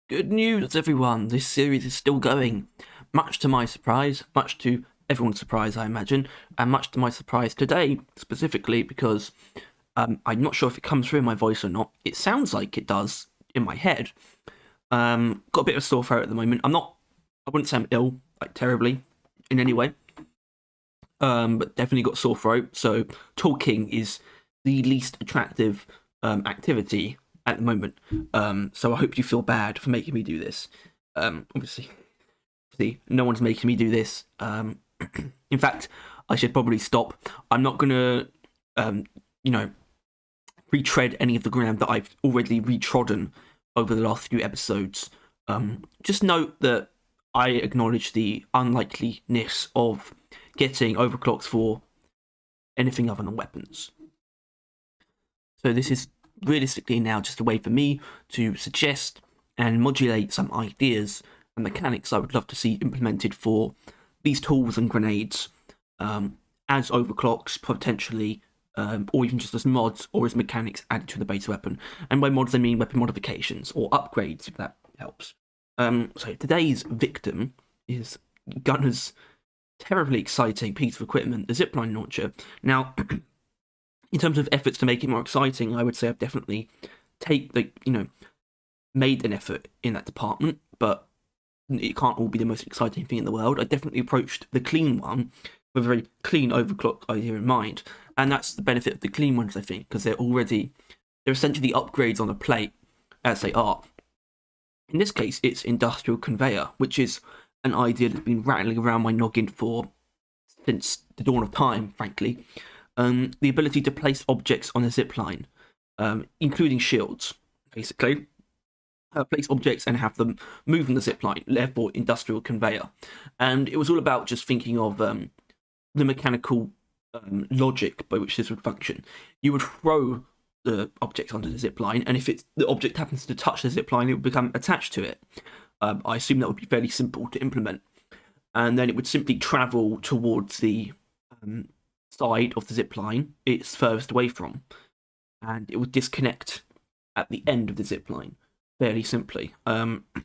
Good news, everyone! This series is still going. Much to my surprise, much to everyone's surprise, I imagine, and much to my surprise today, specifically because I'm not sure if it comes through in my voice or not. It sounds like it does in my head. Got a bit of a sore throat at the moment. I wouldn't say I'm ill, like terribly, in any way, but definitely got sore throat, so talking is the least attractive activity at the moment. So I hope you feel bad for making me do this. Obviously, see, no one's making me do this. In fact, I should probably stop. I'm not gonna, um, you know, retread any of the ground that I've already retrodden over the last few episodes. Just note that I acknowledge the unlikeliness of getting overclocks for anything other than weapons. So this is realistically now just a way for me to suggest and modulate some ideas and mechanics I would love to see implemented for these tools and grenades as overclocks potentially, or even just as mods or as mechanics added to the base weapon. And by mods I mean weapon modifications or upgrades, if that helps. So today's victim is Gunner's terribly exciting piece of equipment, the Zipline launcher. Now, in terms of efforts to make it more exciting, I would say I've definitely made an effort in that department, but it can't all be the most exciting thing in the world. I definitely approached the clean one with a very clean overclock idea in mind, and that's the benefit of the clean ones, I think, because they're essentially upgrades on a plate as they are. In this case, it's industrial conveyor, which is an idea that's been rattling around my noggin since the dawn of time, frankly. The ability to place objects on a zipline, including shields, basically. Place objects and have them move on the zipline, therefore industrial conveyor. And it was all about just thinking of the mechanical logic by which this would function. You would throw the object onto the zipline, and if the object happens to touch the zipline, it would become attached to it. I assume that would be fairly simple to implement. And then it would simply travel towards the side of the zipline it's furthest away from, and it would disconnect at the end of the zipline fairly simply. It's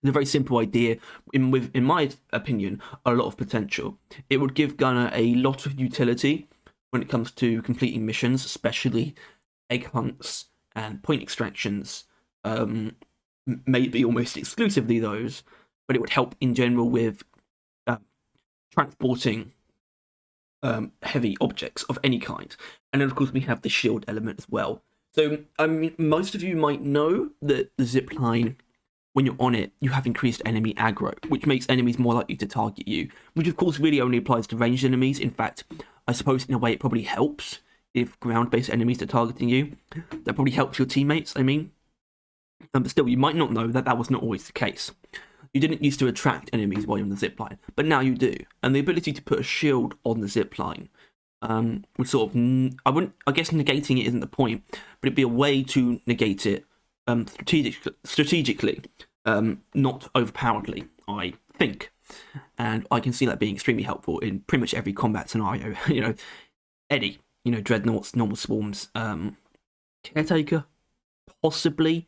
a very simple idea in my opinion, a lot of potential. It would give Gunner a lot of utility when it comes to completing missions, especially egg hunts and point extractions. Maybe almost exclusively those, but it would help in general with transporting heavy objects of any kind. And then, of course, we have the shield element as well. So, I mean, most of you might know that the zipline, when you're on it, you have increased enemy aggro, which makes enemies more likely to target you, which of course really only applies to ranged enemies. In fact, I suppose in a way it probably helps if ground-based enemies are targeting you. That probably helps your teammates, I mean. But still, you might not know that that was not always the case. You didn't used to attract enemies while you're on the zipline, but now you do. And the ability to put a shield on the zipline would sort of, I guess negating it isn't the point, but it'd be a way to negate it strategically, not overpoweredly, I think. And I can see that being extremely helpful in pretty much every combat scenario. Any, dreadnoughts, normal swarms, caretaker, possibly.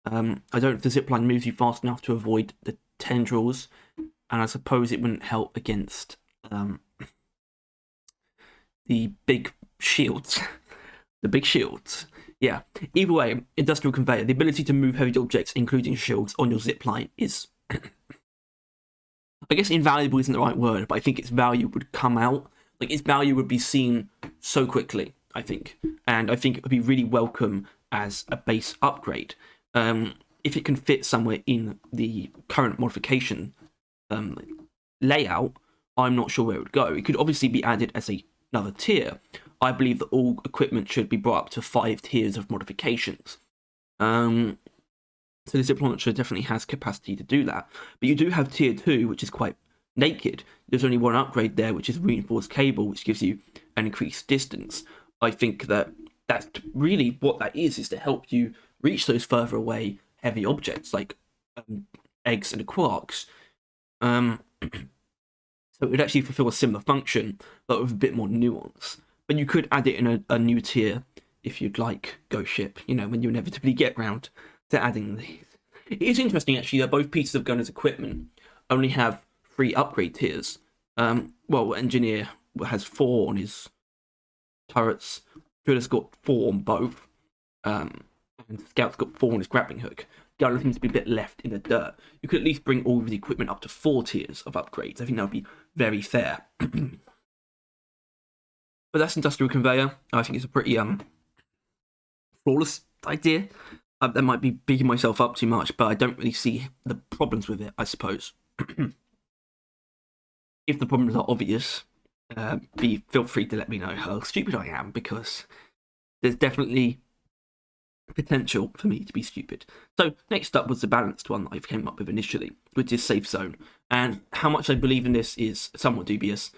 I don't know if the zipline moves you fast enough to avoid the tendrils, and I suppose it wouldn't help against the big shields. The big shields. Yeah. Either way, industrial conveyor, the ability to move heavy objects, including shields, on your zipline is, I guess invaluable isn't the right word, but I think its value would come out. Like, its value would be seen so quickly, I think. And I think it would be really welcome as a base upgrade. If it can fit somewhere in the current modification layout, I'm not sure where it would go. It could obviously be added as another tier. I believe that all equipment should be brought up to 5 tiers of modifications. So the Zipline launcher definitely has capacity to do that. But you do have tier 2, which is quite naked. There's only one upgrade there, which is reinforced cable, which gives you an increased distance. I think that that's really what that is to help you reach those further away heavy objects like eggs and quarks. So it would actually fulfill a similar function, but with a bit more nuance. But you could add it in a new tier if you'd like, Ghost Ship, when you inevitably get round to adding these. It is interesting, actually, that both pieces of gunner's equipment only have 3 upgrade tiers. Well, Engineer has 4 on his turrets, Driller's got 4 on both, and Scout's got 4 on his grappling hook. Gunner seems to be a bit left in the dirt. You could at least bring all of the equipment up to 4 tiers of upgrades. I think that would be very fair. But that's Industrial Conveyor. I think it's a pretty flawless idea. That might be bigging myself up too much, but I don't really see the problems with it, I suppose. If the problems are obvious, feel free to let me know how stupid I am, because there's definitely potential for me to be stupid. So next up was the balanced one that I came up with initially, which is Safe Zone. And how much I believe in this is somewhat dubious,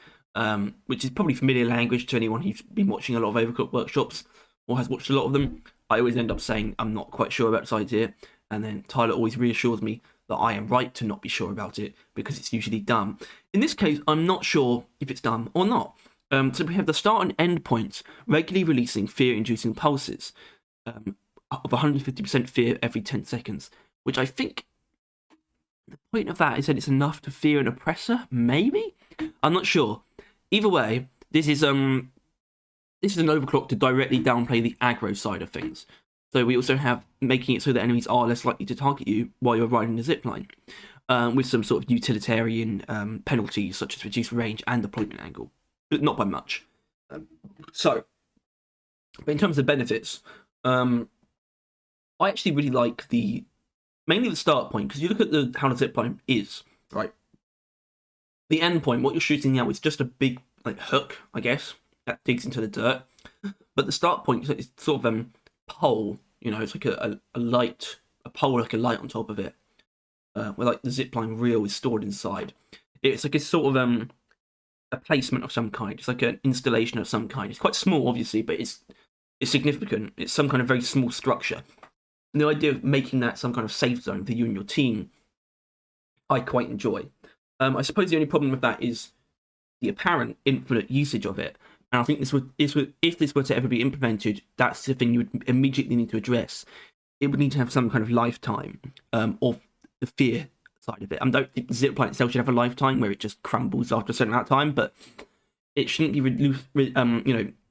which is probably familiar language to anyone who's been watching a lot of Overclock workshops or has watched a lot of them. I always end up saying I'm not quite sure about this idea, and then Tyler always reassures me that I am right to not be sure about it because it's usually dumb. In this case, I'm not sure if it's dumb or not. So we have the start and end points regularly releasing fear-inducing pulses of 150% fear every 10 seconds, which I think the point of that is that it's enough to fear an oppressor, maybe? I'm not sure. Either way, this is an overclock to directly downplay the aggro side of things. So we also have making it so that enemies are less likely to target you while you're riding the zipline, with some sort of utilitarian penalties such as reduced range and deployment angle, but not by much. But in terms of benefits, I actually really like mainly the start point, because you look at how the zipline is, right? The end point, what you're shooting now, is just a big hook, I guess, that digs into the dirt. But the start point is sort of pole, it's like a light, a pole like a light on top of it, where the zipline reel is stored inside. It's like a sort of a placement of some kind. It's like an installation of some kind. It's quite small, obviously, but it's significant. It's some kind of very small structure. And the idea of making that some kind of safe zone for you and your team, I quite enjoy. I suppose the only problem with that is the apparent infinite usage of it. And I think if this were to ever be implemented, that's the thing you would immediately need to address. It would need to have some kind of lifetime of the fear side of it. I don't think the zipline itself should have a lifetime where it just crumbles after a certain amount of time, but it shouldn't be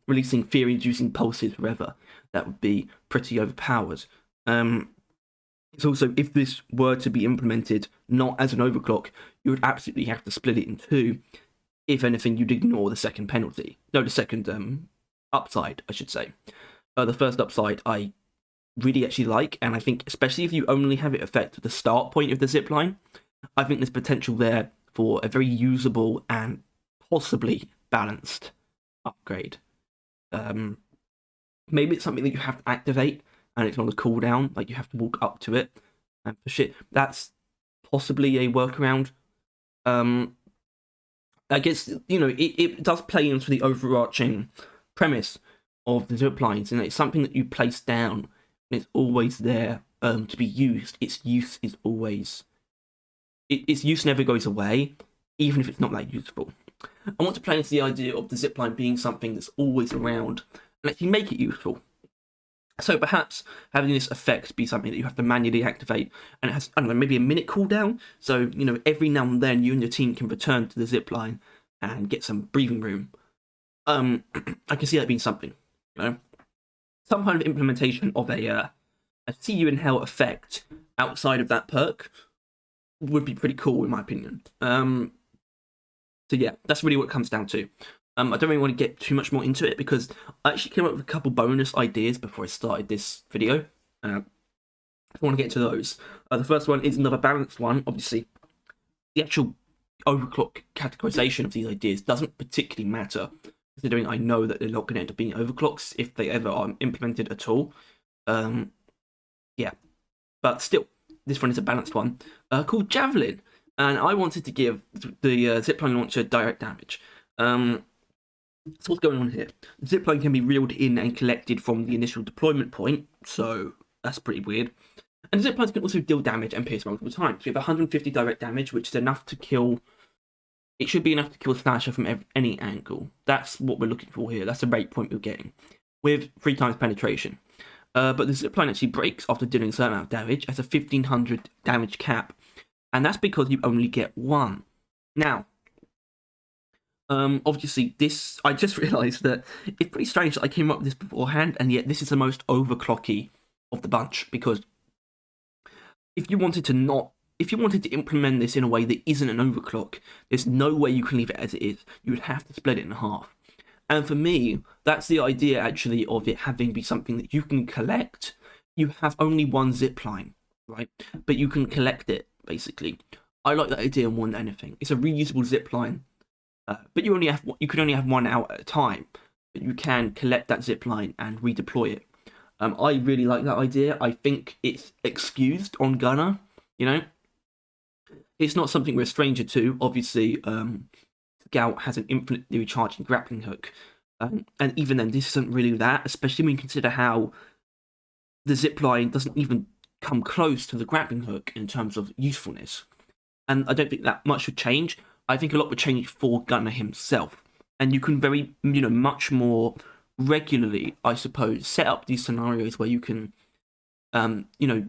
releasing fear-inducing pulses forever. That would be pretty overpowered. It's also, if this were to be implemented not as an overclock, you would absolutely have to split it in 2. If anything, you'd ignore the second penalty. No, the second upside, I should say. The first upside I really actually like, and I think especially if you only have it affect the start point of the zipline, I think there's potential there for a very usable and possibly balanced upgrade. Maybe it's something that you have to activate, and it's on the cooldown, like you have to walk up to it, and for shit, that's possibly a workaround. I guess, it does play into the overarching premise of the ziplines, and it's something that you place down, and it's always there to be used. Its use is always... Its use never goes away, even if it's not that useful. I want to play into the idea of the zipline being something that's always around, and actually make it useful. So perhaps having this effect be something that you have to manually activate, and it has, I don't know, maybe a minute cooldown. So, every now and then you and your team can return to the zipline and get some breathing room. I can see that being something, some kind of implementation of a see you in hell effect outside of that perk would be pretty cool, in my opinion. So yeah, that's really what it comes down to. I don't really want to get too much more into it because I actually came up with a couple bonus ideas before I started this video. I want to get to those. The first one is another balanced one. Obviously, the actual overclock categorization of these ideas doesn't particularly matter, considering I know that they're not going to end up being overclocks if they ever are implemented at all. Yeah, but still, this one is a balanced one called Javelin, and I wanted to give the zipline launcher direct damage. So what's going on here? The zipline can be reeled in and collected from the initial deployment point, so that's pretty weird. And the ziplines can also deal damage and pierce multiple times. We have 150 direct damage, which is enough to kill... It should be enough to kill Slasher from any angle. That's what we're looking for here. That's the rate point we're getting, with 3 times penetration. But the zipline actually breaks after doing a certain amount of damage, as a 1500 damage cap, and that's because you only get one. Now, obviously, this I just realised that it's pretty strange that I came up with this beforehand, and yet this is the most overclocky of the bunch, because if you wanted to implement this in a way that isn't an overclock, there's no way you can leave it as it is. You would have to split it in half. And for me, that's the idea actually of it having be something that you can collect. You have only one zipline, right? But you can collect it, basically. I like that idea more than anything. It's a reusable zipline, but you can only have one out at a time. But you can collect that zipline and redeploy it. I really like that idea. I think it's excused on Gunner, you know? It's not something we're a stranger to. Obviously, Gout has an infinitely recharging grappling hook. And even then, this isn't really that, especially when you consider how the zipline doesn't even come close to the grappling hook in terms of usefulness. And I don't think that much would change. I think a lot would change for Gunner himself. And you can much more regularly, I suppose, set up these scenarios where you can,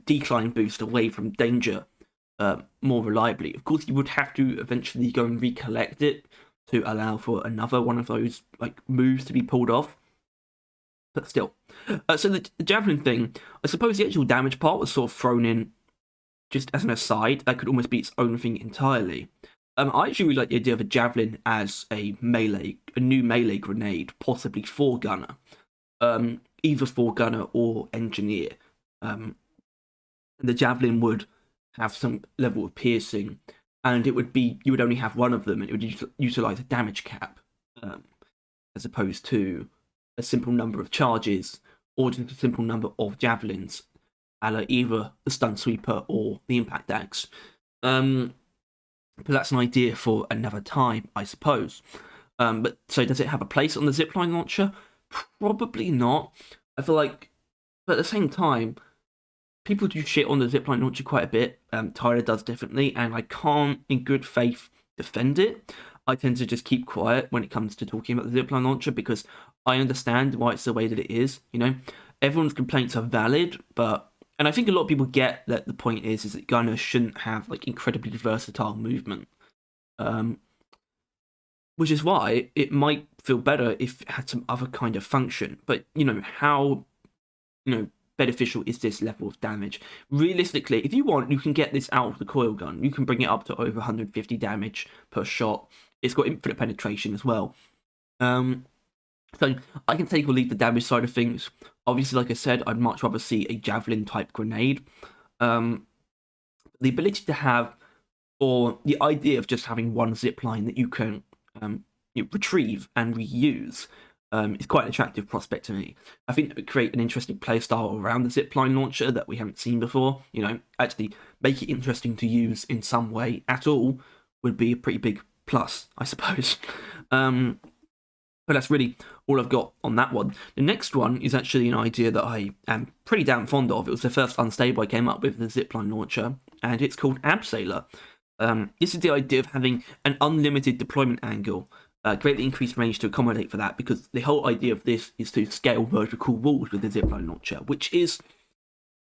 decline boost away from danger more reliably. Of course, you would have to eventually go and recollect it to allow for another one of those moves to be pulled off. But still, so the Javelin thing, I suppose the actual damage part was sort of thrown in just as an aside. That could almost be its own thing entirely. I actually really like the idea of a Javelin as a new melee grenade, possibly for Gunner, either for Gunner or Engineer. The Javelin would have some level of piercing, and you would only have one of them, and it would utilize a damage cap, as opposed to a simple number of charges or just a simple number of javelins, a la either the stun sweeper or the impact axe. But that's an idea for another time, I suppose. But so does it have a place on the zipline launcher? Probably not. I feel like, but at the same time, people do shit on the zipline launcher quite a bit. Tyler does definitely, and I can't, in good faith, defend it. I tend to just keep quiet when it comes to talking about the zipline launcher because I understand why it's the way that it is. Everyone's complaints are valid, and I think a lot of people get that the point is that Gunner shouldn't have incredibly versatile movement, which is why it might feel better if it had some other kind of function. But how beneficial is this level of damage? Realistically, if you want, you can get this out of the coil gun. You can bring it up to over 150 damage per shot. It's got infinite penetration as well. So I can take or leave the damage side of things. Obviously, like I said, I'd much rather see a Javelin type grenade. The ability to have, or the idea of just having one zipline that you can retrieve and reuse is quite an attractive prospect to me. I think it would create an interesting playstyle around the zipline launcher that we haven't seen before. Actually make it interesting to use in some way at all would be a pretty big plus, I suppose. But that's really all I've got on that one. The next one is actually an idea that I am pretty damn fond of. It was the first unstable I came up with the zipline launcher, and it's called Abseiler. This is the idea of having an unlimited deployment angle, greatly increased range to accommodate for that, because the whole idea of this is to scale vertical walls with the zipline launcher, which is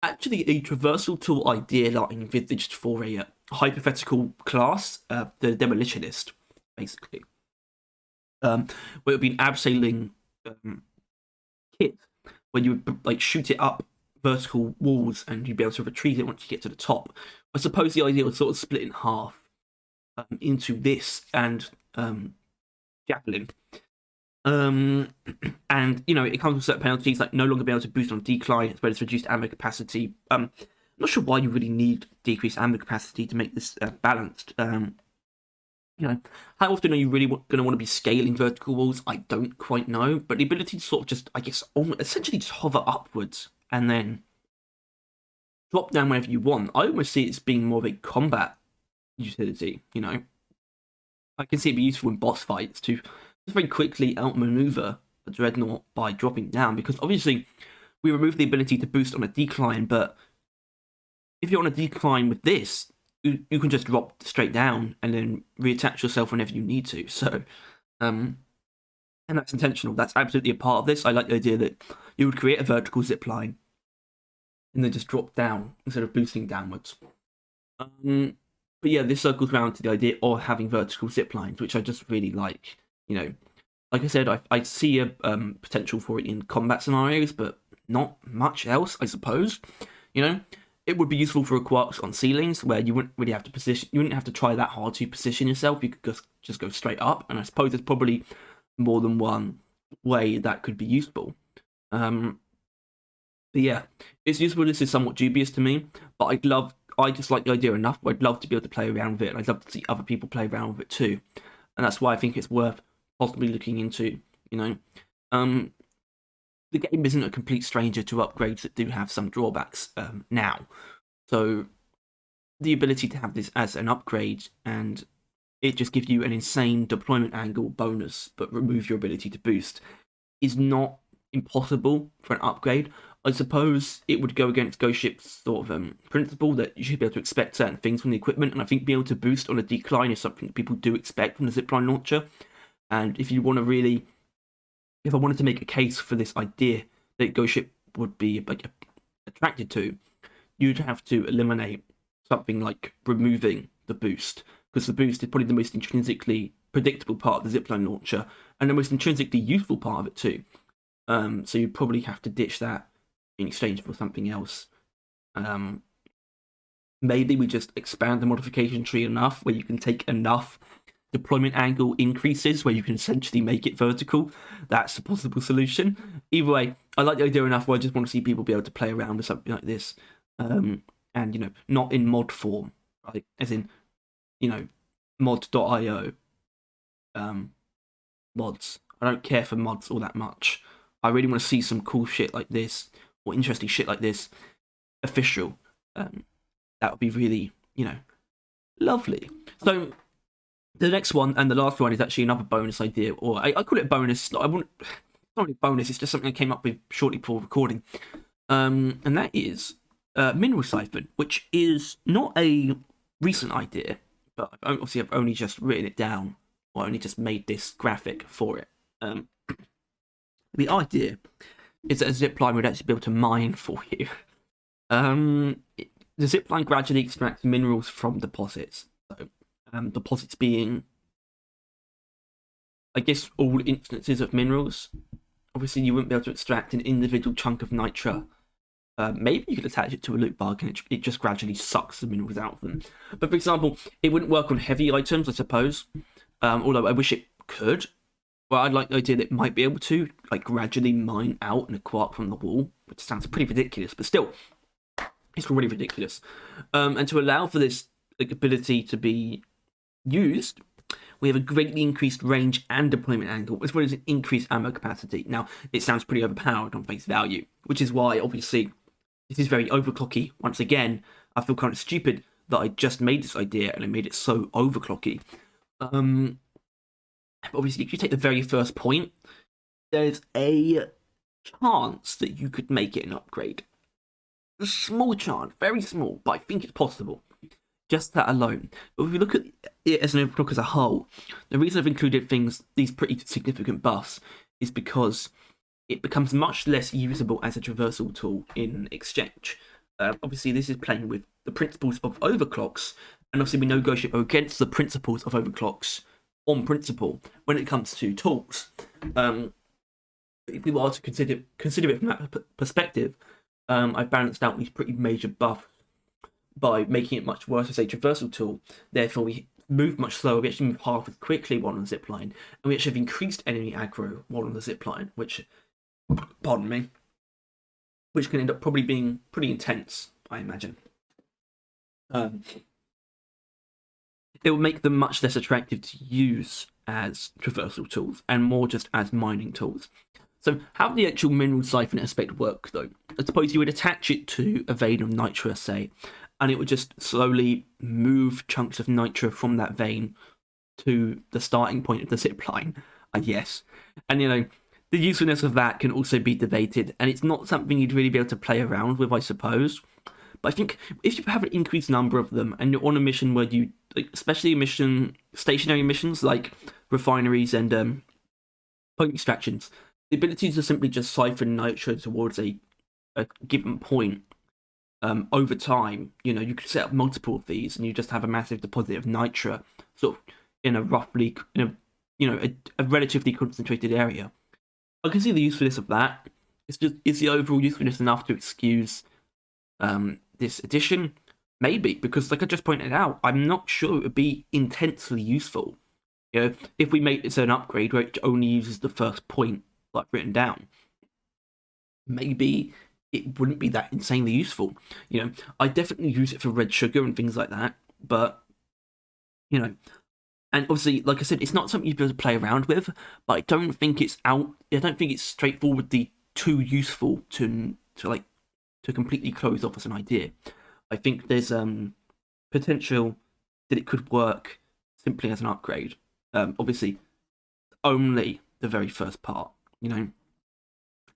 actually a traversal tool idea that I envisaged for a hypothetical class, the Demolitionist, basically. Where it would be an abseiling kit, where you would shoot it up vertical walls and you'd be able to retrieve it once you get to the top. I suppose the idea was sort of split in half into this and Javelin. And it comes with certain penalties, like no longer be able to boost on decline, as well as reduced ammo capacity. I'm not sure why you really need decreased ammo capacity to make this balanced. How often are you really going to want to be scaling vertical walls? I don't quite know, but the ability to sort of just, essentially just hover upwards and then drop down whenever you want, I almost see it as being more of a combat utility, I can see it be useful in boss fights to just very quickly outmaneuver a Dreadnought by dropping down, because obviously we remove the ability to boost on a decline, but if you're on a decline with this, you can just drop straight down and then reattach yourself whenever you need to. So, and that's intentional. That's absolutely a part of this. I like the idea that you would create a vertical zipline, and then just drop down instead of boosting downwards. But yeah, this circles around to the idea of having vertical zip lines, which I just really like. You know, like I said, I see a potential for it in combat scenarios, but not much else, I suppose. You know, it would be useful for quarks on ceilings where you wouldn't really have to position. You wouldn't have to try that hard to position yourself. You could just go straight up, and I suppose there's probably more than one way that could be useful. But yeah, its usefulness is somewhat dubious to me. But I just like the idea enough. I'd love to be able to play around with it, and I'd love to see other people play around with it too. And that's why I think it's worth possibly looking into. You know, the game isn't a complete stranger to upgrades that do have some drawbacks now. So the ability to have this as an upgrade and it just gives you an insane deployment angle bonus, but remove your ability to boost, is not impossible for an upgrade. I suppose it would go against Ghost Ship's sort of principle that you should be able to expect certain things from the equipment, and I think being able to boost on a decline is something that people do expect from the Zipline launcher. And if you want to really, if I wanted to make a case for this idea that Ghost Ship would be like attracted to, you'd have to eliminate something like removing the boost, because the boost is probably the most intrinsically predictable part of the Zipline launcher, and the most intrinsically useful part of it too. So you'd probably have to ditch that in exchange for something else. Maybe we just expand the modification tree enough where you can take enough deployment angle increases where you can essentially make it vertical. That's a possible solution. Either way, I like the idea enough where I just want to see people be able to play around with something like this. And, you know, not in mod form, right? As in, you know, mod.io mods. I don't care for mods all that much. I really want to see some cool shit like this, or interesting shit like this, official. That would be really, you know, lovely. So the next one and the last one is actually another bonus idea, or I call it a bonus. I wouldn't. It's not really a bonus. It's just something I came up with shortly before recording, and that is mineral siphon, which is not a recent idea, but obviously I've only just written it down, or only just made this graphic for it. The idea is that a zipline would actually be able to mine for you. The zipline gradually extracts minerals from deposits. So, deposits being, I guess, all instances of minerals. Obviously, you wouldn't be able to extract an individual chunk of nitra. Maybe you could attach it to a loot bug and it just gradually sucks the minerals out of them. But for example, it wouldn't work on heavy items, I suppose. Although I wish it could. Well, I'd like the idea that it might be able to, like, gradually mine out a quark from the wall, which sounds pretty ridiculous, but still, it's already ridiculous. And to allow for this ability to be used, we have a greatly increased range and deployment angle, as well as an increased ammo capacity. Now, it sounds pretty overpowered on face value, which is why, obviously, this is very overclocky. Once again, I feel kind of stupid that I just made this idea and I made it so overclocky. Obviously, if you take the very first point, there's a chance that you could make it an upgrade. A small chance, very small, but I think it's possible. Just that alone. But if you look at it as an overclock as a whole, the reason I've included these pretty significant buffs, is because it becomes much less usable as a traversal tool in exchange. Obviously, this is playing with the principles of overclocks, and obviously we know Ghost Ship are against the principles of overclocks on principle when it comes to tools. If we were to consider it from that perspective, I've balanced out these pretty major buffs by making it much worse as a traversal tool. Therefore, we move much slower, we actually move half as quickly while on the zipline, and we actually have increased enemy aggro while on the zipline, which, pardon me, which can end up probably being pretty intense, I imagine. It will make them much less attractive to use as traversal tools and more just as mining tools. So how would the actual mineral siphon aspect work, though? I suppose you would attach it to a vein of nitra, say, and it would just slowly move chunks of nitra from that vein to the starting point of the zipline, I guess. And, you know, the usefulness of that can also be debated, and it's not something you'd really be able to play around with, I suppose. But I think if you have an increased number of them, and you're on a mission where you, like, especially stationary missions like refineries and point extractions, the ability to simply just siphon nitro towards a given point over time, you know, you could set up multiple of these, and you just have a massive deposit of nitra, sort of in a roughly, in a, you know, a relatively concentrated area. I can see the usefulness of that. It's just, is the overall usefulness enough to excuse this addition? Maybe, because like I just pointed out, I'm not sure it would be intensely useful. You know, if we make this an upgrade which only uses the first point like written down, maybe it wouldn't be that insanely useful. You know, I definitely use it for red sugar and things like that, but you know, and obviously, like I said, it's not something you'd be able to play around with. But I don't think it's out. I don't think it's straightforwardly too useful to completely close off as an idea. I think there's potential that it could work simply as an upgrade. Obviously, only the very first part, you know.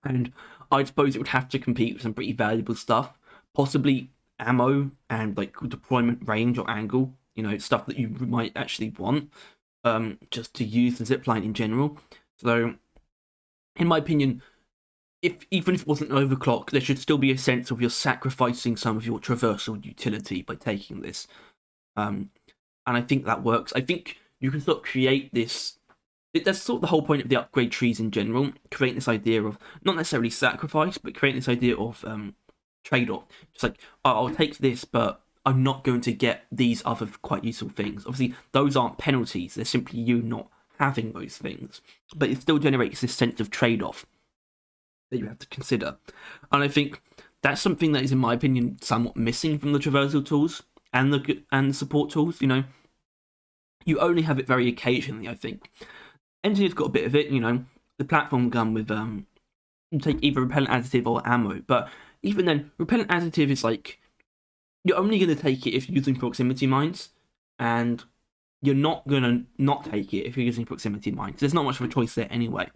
And I suppose it would have to compete with some pretty valuable stuff, possibly ammo and like deployment range or angle, you know, stuff that you might actually want, just to use the zipline in general. So, in my opinion, even if it wasn't overclock, there should still be a sense of you're sacrificing some of your traversal utility by taking this. And I think that works. I think you can sort of create this. That's sort of the whole point of the upgrade trees in general. Create this idea of not necessarily sacrifice, but creating this idea of trade-off. Just like, oh, I'll take this, but I'm not going to get these other quite useful things. Obviously, those aren't penalties. They're simply you not having those things. But it still generates this sense of trade-off that you have to consider. And I think that's something that is, in my opinion, somewhat missing from the traversal tools and the support tools. You know, you only have it very occasionally, I think. Engineer's got a bit of it, you know, the platform gun with you take either repellent additive or ammo, but even then, repellent additive is like, you're only going to take it if you're using proximity mines, and you're not going to not take it if you're using proximity mines. There's not much of a choice there anyway.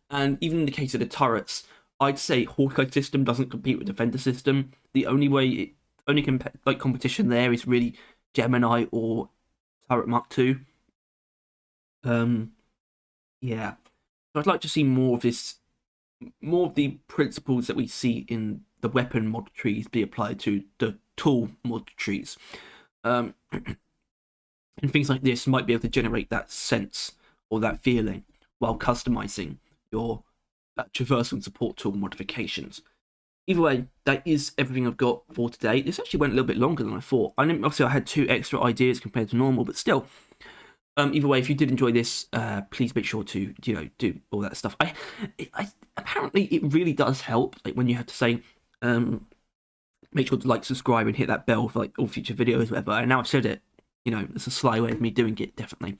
And even in the case of the turrets, I'd say Hawkeye system doesn't compete with Defender system. The only way, competition there is really Gemini or Turret Mark 2. Yeah. So I'd like to see more of this, more of the principles that we see in the weapon mod trees be applied to the tool mod trees. And things like this might be able to generate that sense or that feeling while customizing your traversal and support tool modifications. Either way, that is everything I've got for today. This actually went a little bit longer than I thought. Obviously I had 2 extra ideas compared to normal, but still. Either way, if you did enjoy this, please make sure to, you know, do all that stuff. I apparently it really does help, like when you have to say, make sure to like, subscribe, and hit that bell for like all future videos, whatever. And now I've said it, you know, it's a sly way of me doing it, definitely.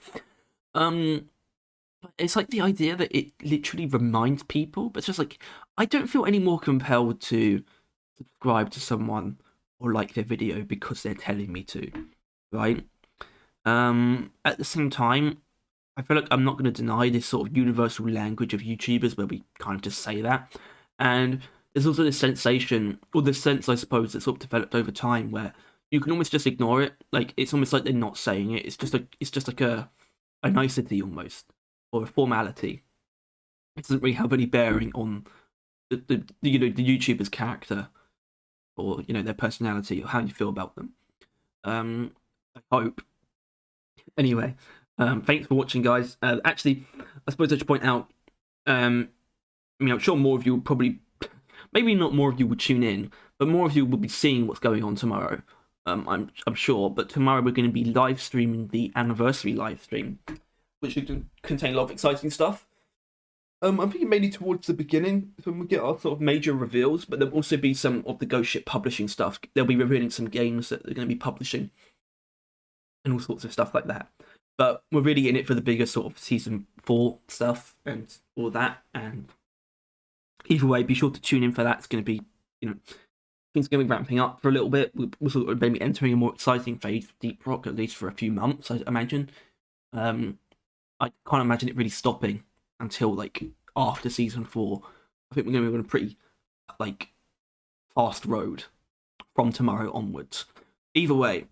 It's like the idea that it literally reminds people, but it's just like, I don't feel any more compelled to subscribe to someone or like their video because they're telling me to, right? At the same time, I feel like I'm not going to deny this sort of universal language of YouTubers where we kind of just say that. And there's also this sensation, or this sense, I suppose, that's sort of developed over time where you can almost just ignore it. Like, it's almost like they're not saying it. It's just like a nicety almost, or a formality. It doesn't really have any bearing on the you know, the YouTuber's character, or, you know, their personality, or how you feel about them. I hope. Anyway, thanks for watching, guys. Actually, I suppose I should point out, I mean, I'm sure more of you will probably, maybe not more of you will tune in, but more of you will be seeing what's going on tomorrow. I'm sure, but tomorrow we're going to be live streaming the anniversary live stream, which will contain a lot of exciting stuff. I'm thinking mainly towards the beginning, when we get our sort of major reveals, but there'll also be some of the Ghost Ship publishing stuff. They'll be revealing some games that they're going to be publishing, and all sorts of stuff like that. But we're really in it for the bigger sort of season 4 stuff and all that. And either way, be sure to tune in for that. It's going to be, you know, things are going to be ramping up for a little bit. We're sort of maybe entering a more exciting phase of Deep Rock, at least for a few months, I imagine. I can't imagine it really stopping until like after season 4. I think we're going to be on a pretty like fast road from tomorrow onwards. Either way.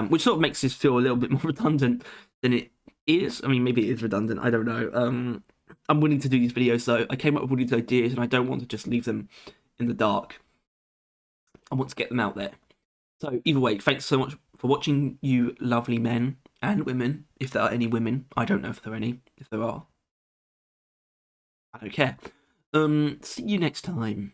Which sort of makes this feel a little bit more redundant than it is. I mean, maybe it is redundant, I don't know. I'm willing to do these videos, though. I came up with all these ideas, and I don't want to just leave them in the dark. I want to get them out there. So either way, thanks so much for watching, you lovely men and women. If there are any women, I don't know if there are any. If there are, I don't care. See you next time.